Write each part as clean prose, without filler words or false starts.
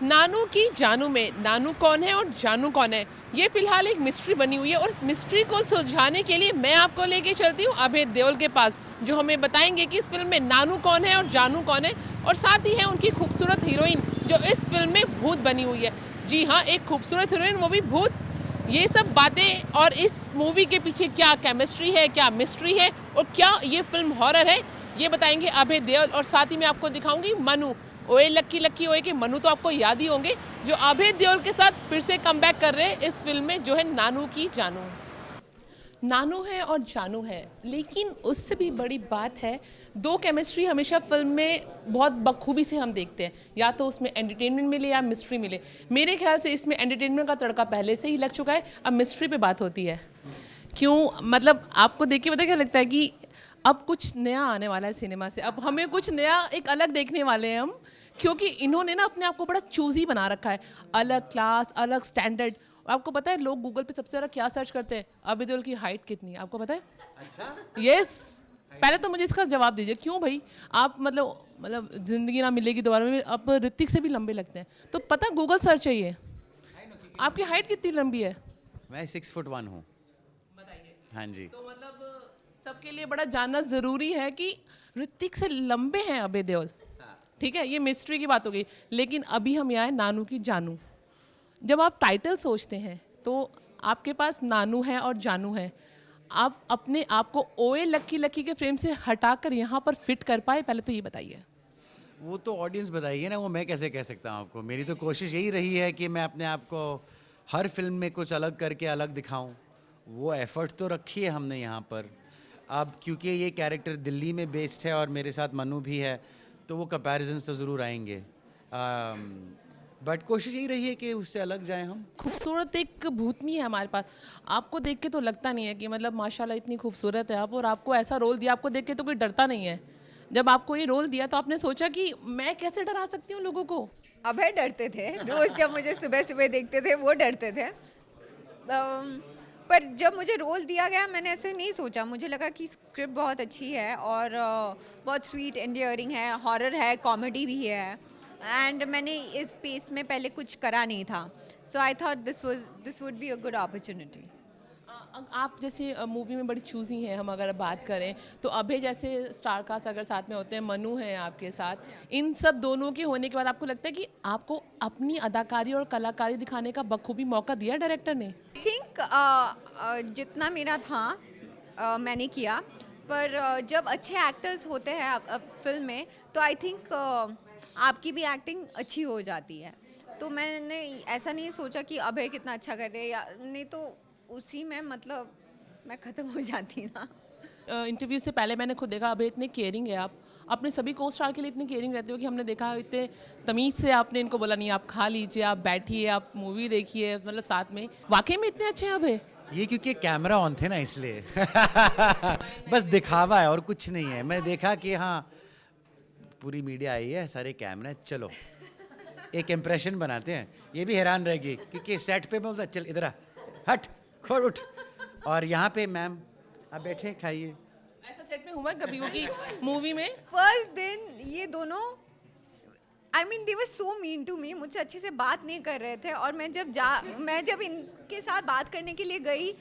नानू की जानू में नानू कौन है और जानू कौन है, ये फिलहाल एक मिस्ट्री बनी हुई है और इस मिस्ट्री को सुलझाने के लिए मैं आपको लेके चलती हूँ अभय देओल के पास, जो हमें बताएंगे कि इस फिल्म में नानू कौन है और जानू कौन है, और साथ ही है उनकी खूबसूरत हीरोइन जो इस फिल्म में भूत बनी हुई है। जी हाँ, एक खूबसूरत हीरोइन, वो भी भूत। ये सब बातें और इस मूवी के पीछे क्या केमिस्ट्री है, क्या मिस्ट्री है और क्या ये फिल्म हॉरर है, ये बताएंगे अभय देओल। और साथ ही मैं आपको दिखाऊंगी मनु, ओए लक्की लक्की ओए के मनु तो आपको याद ही होंगे, जो अभय देओल के साथ फिर से कमबैक कर रहे हैं इस फिल्म में, जो है नानू की जानू। नानू है और जानू है, लेकिन उससे भी बड़ी बात है, दो केमिस्ट्री हमेशा फिल्म में बहुत बखूबी से हम देखते हैं, या तो उसमें एंटरटेनमेंट मिले या मिस्ट्री मिले। मेरे ख्याल से इसमें एंटरटेनमेंट का तड़का पहले से ही लग चुका है, अब मिस्ट्री पे बात होती है। क्यों, मतलब आपको देख के पता क्या लगता है कि अब कुछ नया आने वाला है सिनेमा से, अब हमें कुछ नया एक अलग देखने वाले हैं हम, क्योंकि इन्होंने ना अपने आप को बड़ा चूजी बना रखा है, अलग क्लास, अलग स्टैंडर्ड। आपको पता है लोग गूगल पे सबसे ज़्यादा क्या सर्च करते हैं, अभय देओल की हाइट कितनी है, आपको पता है? अच्छा, यस। पहले तो मुझे इसका जवाब दीजिए, क्यों भाई? आप मतलब जिंदगी ना मिलेगी दोबारा में, आप ऋतिक से भी लंबे लगते हैं, तो पता गूगल सर्च है ये। आपकी हाइट कितनी लंबी है? मैं 6 फुट 1 हूँ। बताइए। हाँ जी। तो मतलब सबके लिए बड़ा जानना ज़रूरी है कि ऋतिक से लंबे हैं अभय देओल। ठीक है, ये मिस्ट्री की बात हो गई, लेकिन अभी हम यहाँ हैं नानू की जानू। जब आप टाइटल सोचते हैं तो आपके पास नानू है और जानू है, आप अपने आप को ओए लक्की लक्की के फ्रेम से हटाकर यहाँ पर फिट कर पाए, पहले तो ये बताइए। वो तो ऑडियंस बताइए ना, वो मैं कैसे कह सकता हूँ आपको। मेरी तो कोशिश यही रही है कि मैं अपने आप को हर फिल्म में कुछ अलग करके अलग दिखाऊं। वो एफर्ट तो रखी है हमने यहाँ पर। अब क्योंकि ये कैरेक्टर दिल्ली में बेस्ड है और मेरे साथ मनु भी है, तो वो कंपैरिजन्स तो ज़रूर आएंगे। बट कोशिश यही रही है कि उससे अलग जाएं हम। खूबसूरत एक भूतनी है हमारे पास, आपको देख के तो लगता नहीं है कि मतलब माशाल्लाह इतनी खूबसूरत है आप, और आपको ऐसा रोल दिया, आपको देख के तो कोई डरता नहीं है। जब आपको ये रोल दिया तो आपने सोचा कि मैं कैसे डरा सकती हूँ लोगों को? अभय डरते थे, रोज जब मुझे सुबह सुबह देखते थे वो डरते थे। पर जब मुझे रोल दिया गया मैंने ऐसे नहीं सोचा, मुझे लगा कि स्क्रिप्ट बहुत अच्छी है और बहुत स्वीट एंडियरिंग है, हॉरर है, कॉमेडी भी है, एंड मैंने इस स्पेस में पहले कुछ करा नहीं था, so I thought this would be a good opportunity. आप जैसे मूवी में बड़ी चूजी हैं, हम अगर बात करें तो अभय जैसे स्टार कास्ट अगर साथ में होते हैं, मनु हैं आपके साथ, इन सब दोनों के होने के बाद आपको लगता है कि आपको अपनी अदाकारी और कलाकारी दिखाने का बखूबी मौका दिया डायरेक्टर ने? आई थिंक जितना मेरा था मैंने किया, पर जब अच्छे एक्टर्स होते हैं फिल्म में तो आई थिंक आपकी भी एक्टिंग अच्छी हो जाती है। तो मैंने ऐसा नहीं सोचा कि अभय कितना अच्छा कर रहे हैं, या नहीं तो उसी में मतलब मैं ख़त्म हो जाती ना। इंटरव्यू से पहले मैंने खुद देखा, अभय इतने केयरिंग है आप, अपने सभी को स्टार के लिए इतने केयरिंग रहते हो कि हमने देखा इतने तमीज़ से आपने इनको बोला नहीं आप खा लीजिए, आप बैठिए, आप मूवी देखिए, मतलब साथ में। वाकई में इतने अच्छे हैं अभय? ये क्योंकि कैमरा ऑन थे ना, इसलिए बस दिखावा है और कुछ नहीं है। मैं देखा कि हाँ पूरी मीडिया आई है, सारे कैमरे, चलो एक इम्प्रेशन बनाते हैं। ये भी हैरान रहेगी क्योंकि सेट पे मैं बोलता चल इधर आ, हट, खोल उठ, और यहाँ पे मैम आप बैठे खाइए। ऐसा सेट में हुआ है कभी वो कि मूवी में? फर्स्ट दिन ये दोनों I mean they were so mean to me, मुझसे अच्छे से बात नहीं कर रहे थे, और मैं जब इनके साथ बात करने के लिए गई,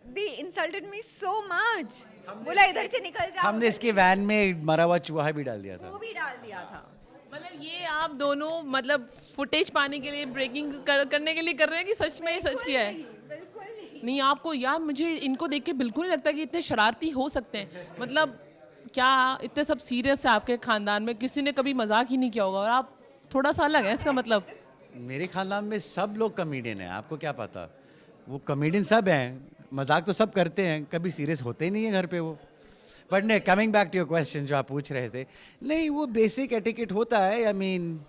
दे इंसल्टेड मी सो मच, बोला इधर से निकल जाओ। हमने इसके वैन में मरा हुआ चूहा भी डाल दिया था। वो भी डाल दिया था। मतलब ये आप दोनों मतलब फुटेज पाने के लिए, ब्रेकिंग करने के लिए कर रहे हैं कि सच में ये सच किया है? बिल्कुल नहीं। नहीं, आपको यार मुझे इनको देख के बिल्कुल नहीं लगता कि इतने शरारती हो सकते हैं। मतलब क्या इतने सब सीरियस है आपके खानदान में, किसी ने कभी मजाक ही नहीं किया होगा और आप थोड़ा सा अलग है इसका मतलब? मेरे खानदान में सब लोग कॉमेडियन हैं, आपको क्या पता। वो कॉमेडियन सब हैं, मजाक तो सब करते हैं, कभी सीरियस होते ही नहीं है घर पे वो। बट नहीं, coming back to your question जो आप पूछ रहे थे, नहीं वो बेसिक एटिकेट होता है। आई मीन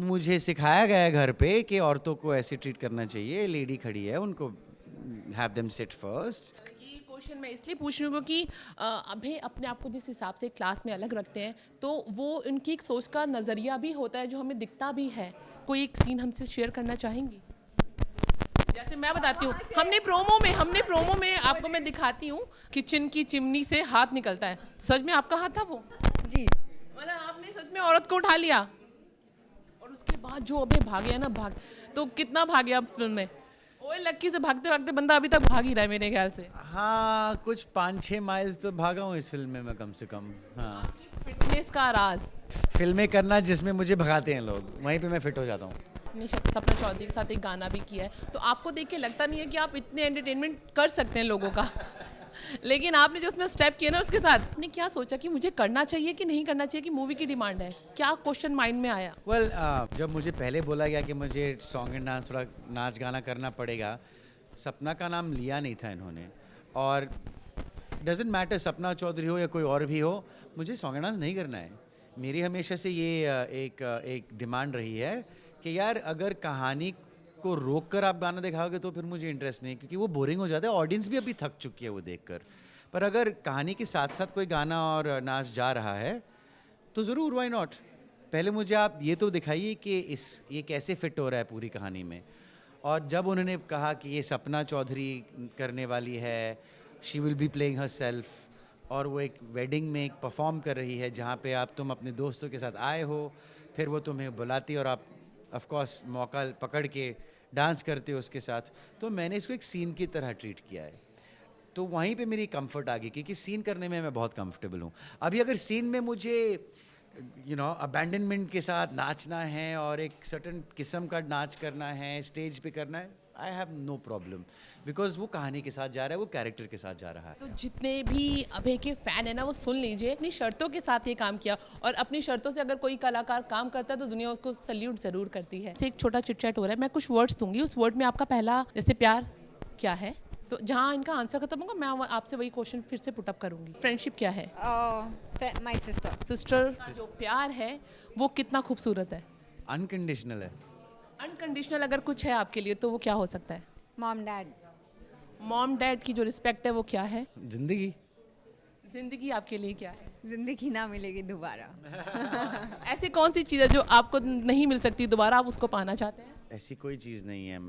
मुझे सिखाया गया है घर पे कि औरतों को ऐसे ट्रीट करना चाहिए, लेडी खड़ी है उनको हैव देम सिट फर्स्ट। ये क्वेश्चन मैं इसलिए पूछ रही हूँ क्योंकि अभी अपने आप को जिस हिसाब से क्लास में अलग रखते हैं, तो वो उनकी एक सोच का नज़रिया भी होता है जो हमें दिखता भी है। कोई एक सीन हमसे शेयर करना चाहेंगी? जैसे मैं बताती हूँ, हमने प्रोमो में आपको मैं दिखाती हूँ, किचन की चिमनी से हाथ निकलता है, तो सच में आपका हाथ था वो? जी। मतलब आपने सच में औरत को उठा लिया और उसके बाद जो अबे भागे है ना, भाग तो कितना भागे आप फिल्म में? ओए लक्की से भागते भागते बंदा अभी तक भाग ही रहा है मेरे ख्याल से। हाँ, कुछ 5-6 माइल्स तो भागा हूँ इस फिल्म में मैं कम से कम। हाँ, फिटनेस का राज। फिल्में करना जिसमें मुझे भगाते हैं लोग, वहीं पे मैं फिट हो जाता हूँ। आपने सपना चौधरी के साथ एक गाना भी किया है, तो आपको देख के लगता नहीं है कि आप इतने एंटरटेनमेंट कर सकते हैं लोगों का? लेकिन आपने जो उसमें स्टेप किया ना उसके साथ, आपने क्या सोचा कि मुझे करना चाहिए कि नहीं करना चाहिए, कि मूवी की डिमांड है? क्या क्वेश्चन माइंड में आया? वेल जब मुझे पहले बोला गया कि मुझे सॉन्ग एंड डांस, थोड़ा नाच गाना करना पड़ेगा, सपना का नाम लिया नहीं था इन्होंने। और डजेंट मैटर सपना चौधरी हो या कोई और भी हो, मुझे सॉन्ग एंड डांस नहीं करना है। मेरी हमेशा से ये एक डिमांड रही है कि यार अगर कहानी को रोक कर आप गाना दिखाओगे तो फिर मुझे इंटरेस्ट नहीं है, क्योंकि वो बोरिंग हो जाता है। ऑडियंस भी अभी थक चुकी है वो देखकर। पर अगर कहानी के साथ साथ कोई गाना और नाच जा रहा है तो ज़रूर, व्हाई नॉट। पहले मुझे आप ये तो दिखाइए कि ये कैसे फिट हो रहा है पूरी कहानी में। और जब उन्होंने कहा कि ये सपना चौधरी करने वाली है, she will be playing her self, और वो एक वेडिंग में एक परफॉर्म कर रही है जहाँ पे तुम अपने दोस्तों के साथ आए हो, फिर वो तुम्हें बुलाती और आप ऑफ कोर्स मौका पकड़ के डांस करते हो उसके साथ, तो मैंने इसको एक सीन की तरह ट्रीट किया है। तो वहीं पे मेरी कंफर्ट आ गई, क्योंकि सीन करने में मैं बहुत कंफर्टेबल हूँ। अभी अगर सीन में मुझे अबैंडनमेंट के साथ नाचना है और एक सर्टन किस्म का नाच करना है, स्टेज पे करना है, I have no problem, because वो कहानी के साथ जा रहा है, वो कैरेक्टर के साथ जा रहा है। तो जितने भी अभय के फैन है ना, वो सुन लीजिए, अपनी शर्तों के साथ ये काम किया, और अपनी शर्तों से अगर कोई कलाकार काम करता है तो दुनिया उसको सल्यूट जरूर करती है। एक छोटा चिटचैट हो रहा है, मैं कुछ वर्ड्स दूंगी, उस वर्ड में आपका पहला, जैसे प्यार क्या है, तो जहाँ इनका आंसर खत्म होगा मैं आपसे वही क्वेश्चन फिर से पुटअप करूंगी। फ्रेंडशिप क्या है? My sister. सिस्टर, जो प्यार है वो कितना खूबसूरत है? अनकंडीशनल है। अनकंडीशनल अगर कुछ है आपके लिए तो वो क्या हो सकता है? Mom dad. मॉम डैड की जो रिस्पेक्ट है वो क्या है? जिंदगी। जिंदगी आपके लिए क्या है? जिंदगी ना मिलेगी दोबारा। ऐसी कौन सी चीज़ है जो आपको नहीं मिल सकती दोबारा, आप उसको पाना चाहते हैं? ऐसी कोई चीज़ नहीं है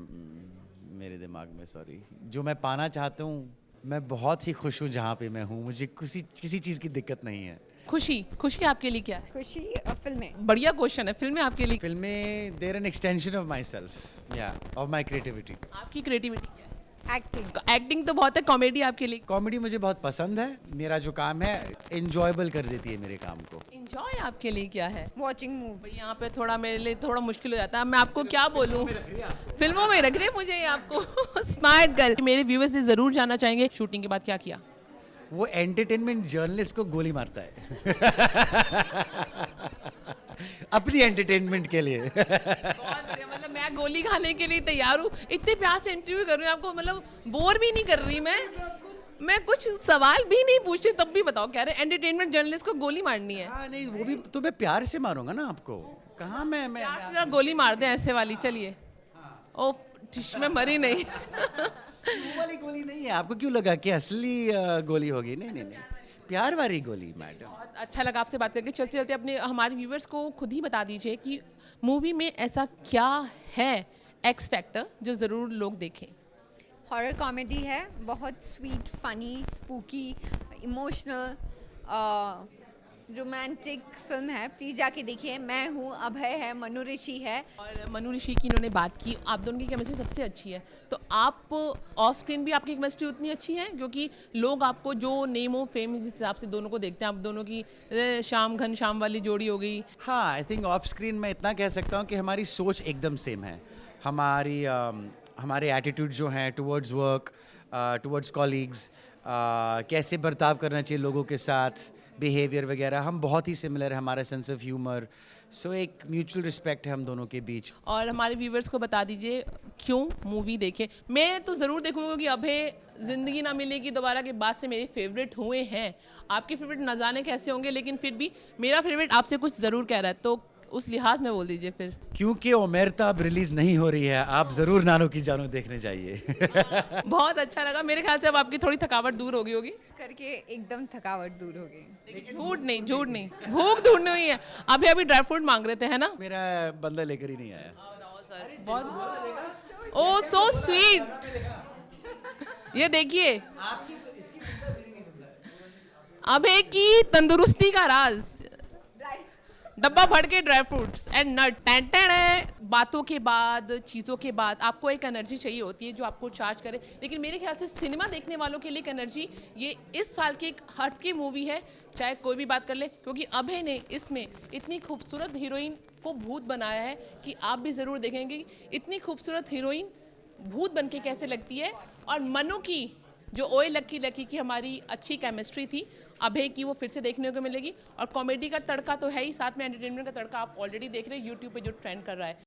मेरे दिमाग में, सॉरी। जो मैं पाना चाहता हूँ, मैं बहुत ही खुश हूँ जहाँ पे मैं हूँ, मुझे किसी चीज़ की दिक्कत नहीं है। खुशी, खुशी आपके लिए क्या है? खुशी फिल्में। बढ़िया क्वेश्चन है। फिल्में आपके लिए, फिल्में they're an extension of myself, या ऑफ माई क्रिएटिविटी। आपकी क्रिएटिविटी क्या है? एक्टिंग। एक्टिंग तो बहुत है, कॉमेडी आपके लिए? कॉमेडी मुझे बहुत पसंद है, मेरा जो काम है इंजॉयबल कर देती है मेरे काम को। एंजॉय आपके लिए क्या है? Watching movie. भाई यहाँ पे थोड़ा मेरे लिए थोड़ा मुश्किल हो जाता है, मैं आपको क्या बोलूँ, फिल्मों में रख रही है मुझे ये आपको। Smart girl. मेरे व्यूअर्स से जरूर जानना चाहेंगे शूटिंग के बाद क्या किया? वो एंटरटेनमेंट जर्नलिस्ट को गोली मारता है अपनी एंटरटेनमेंट के लिए। बहुत बढ़िया, मतलब मैं गोली खाने के लिए तैयार हूँ। इतने प्यार से इंटरव्यू कर रही हूँ आपको, मतलब बोर भी नहीं कर रही मैं कुछ सवाल भी नहीं पूछती तब भी बताओ, कह रहे एंटरटेनमेंट जर्नलिस्ट को गोली मारनी है। हाँ नहीं, वो भी तो मैं प्यार से मारूंगा ना आपको। कहाँ मैं प्यार से जरा गोली मार दे ऐसे वाली, चलिए। ओ टिश में मरी नहीं। वो वाली गोली नहीं है, आपको क्यों लगा कि असली गोली होगी? नहीं नहीं नहीं, प्यार वाली गोली मैडम। बहुत अच्छा लगा आपसे बात करके। चलते चलते अपने हमारे व्यूवर्स को खुद ही बता दीजिए कि मूवी में ऐसा क्या है एक्स फैक्टर जो ज़रूर लोग देखें। हॉरर कॉमेडी है, बहुत sweet, funny, spooky, emotional, romantic film है। प्लीज़ जाके देखिए। मैं हूँ, अभय है, मनु ऋषि है। और मनु ऋषि की इन्होंने बात की, आप दोनों की केमिस्ट्री सबसे अच्छी है। तो आप ऑफ स्क्रीन भी आपकी केमिस्ट्री उतनी अच्छी है, क्योंकि लोग आपको जो नेम ऑफ फेम जिस हिसाब से दोनों को देखते हैं, आप दोनों की शाम घन श्याम वाली जोड़ी हो गई। हाँ, आई थिंक ऑफ स्क्रीन मैं इतना कह सकता हूँ कि हमारी सोच एकदम सेम है। हमारे एटीट्यूड जो हैं टुवर्ड्स वर्क, टुवर्ड्स कॉलीग्स, कैसे बर्ताव करना चाहिए लोगों के साथ, बिहेवियर वगैरह, हम बहुत ही सिमिलर है। हमारा सेंस ऑफ ह्यूमर, सो एक म्यूचुअल रिस्पेक्ट है हम दोनों के बीच। और हमारे व्यूवर्स को बता दीजिए क्यों मूवी देखें। मैं तो ज़रूर देखूंगा कि अभय ज़िंदगी ना मिलेगी दोबारा के बाद से मेरे फेवरेट हुए हैं। आपके फेवरेट न जाने कैसे होंगे, लेकिन फिर भी मेरा फेवरेट आपसे कुछ ज़रूर कह रहा है, तो उस लिहाज में बोल दीजिए फिर। क्योंकि ओमेरता अब रिलीज नहीं हो रही है, आप जरूर नानो की जानो देखने जाइए। बहुत अच्छा लगा। मेरे ख्याल से अब आपकी थोड़ी थकावट दूर हो गई होगी। करके एकदम थकावट दूर हो गई। झूठ नहीं, झूठ नहीं, भूख ढूंढनी हुई है। अभी ड्राई फ्रूट मांग रहे थे, है ना? मेरा बंदा लेकर ही नहीं आया। बहुत, ओ सो स्वीट। ये देखिए अभय की तंदुरुस्ती का राज, डब्बा भर के dry fruits and nut tainted है। बातों के बाद, चीज़ों के बाद आपको एक एनर्जी चाहिए होती है जो आपको चार्ज करे, लेकिन मेरे ख्याल से सिनेमा देखने वालों के लिए एक एनर्जी ये इस साल की एक हटके मूवी है, चाहे कोई भी बात कर ले, क्योंकि अभय ने इसमें इतनी खूबसूरत हीरोइन को भूत बनाया है कि आप भी ज़रूर देखेंगे इतनी खूबसूरत हीरोइन भूत बन के कैसे लगती है। और मनु की जो ओए लक्की लकी की हमारी अच्छी केमिस्ट्री थी, अभय की वो फिर से देखने को मिलेगी। और कॉमेडी का तड़का तो है ही, साथ में एंटरटेनमेंट का तड़का आप ऑलरेडी देख रहे हैं यूट्यूब पे जो ट्रेंड कर रहा है।